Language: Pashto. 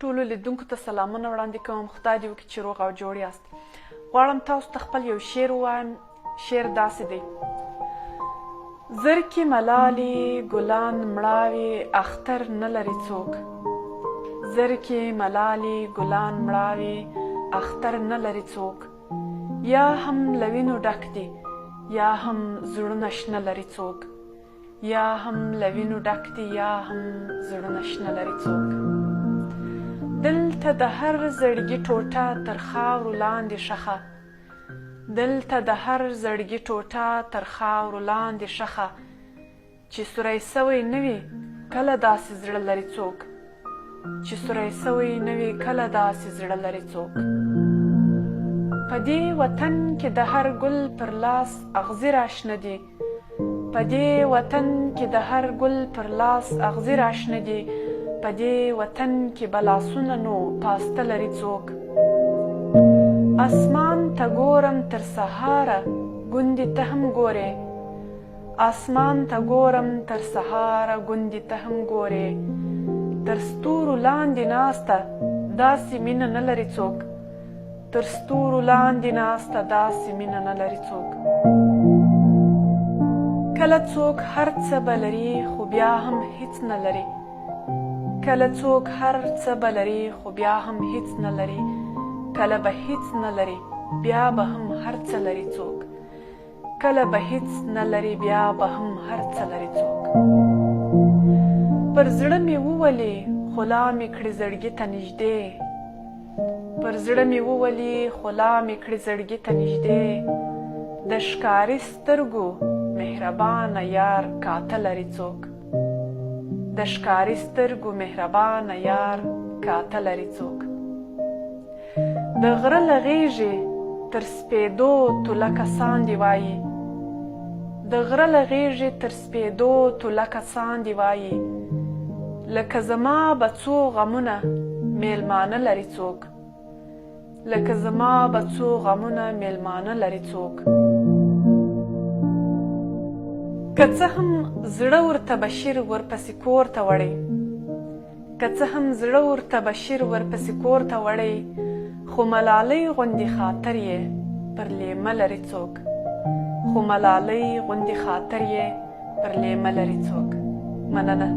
ټولو لیدونکو ته سلامونه وړاندې کوم. خدای دې وکړي چې روغ او جوړ یاست. غواړم تاسو ته خپل یو شعر ووایم. شعر داسې دی: زرکې ملالې ګلان مړاوې اختر نه لري څوک. زرکې ملالې ګلان مړاوې اختر نه لري څوک. یا هم له وینو ډک دي یا هم زړونه شنه لري څوک. یا هم له وینو ډک دي یا هم زړونه شنه لري څوک. دلته د هر زړګي ټوټه تر خاورو لاندې ښخه. دلته د هر زړګي ټوټه تر خاورو لاندې ښخه. چې سوری سوی نه وي کله داسې زړه لري څوک. چې سوری سوی نه وي کله داسې زړه لري څوک. په دې وطن کې د هر ګل پر لاس اغزي راشنه دي. په دې وطن کې د هر ګل پر لاس اغزي راشنه دي. په دې وطن کې به لاسونه نو پاسته لري څوک. اسمان ته ګورم تر سهاره ګوندې ته هم ګورې. اسمان ته ګورم تر سهاره ګوندې ته هم ګورې. تر ستورو لاندې ناسته داسې مینه نه لري څوک. تر ستورو لاندې ناسته داسې مینه نه لري څوک. کله څوک هر څه به لري خو بیا هم هیڅ نه لري. کله څوک هر څه به لري خو بیا هم هیڅ نه لري. کله به هیڅ نه لري بیا به هم هر څه لري څوک. کله به هیڅ نه لري بیا به هم هر څه لري څوک. پر زړه مې وولې خلا مې کړې زړګي ته نږدې. پر زړه مې وولې خلا مې کړې زړګي ته نږدې. د ښکاري سترګو مهربانه یار کاته لري څوک. د ښکاري سترګو مهربانه یار کاته لري څوک. د غره له غیږې تر سپېدو تولکه ساندې وایي. د غره له غیږې تر سپېدو تولکه ساندې وایي. لکه زما به څو غمونه میلمانه لري څوک. لکه زما به څو غمونه میلمانه لري څوک. که څه هم زړه ورته بشیر ورپسې کور ته وړی. که څه هم زړه ورته بشیر ورپسې کور ته وړی. خو ملالۍ غوندې خاطر یې پر لیمه لري څوک. خو ملالۍ غوندې خاطر یې پر لیمه لري څوک. مننه.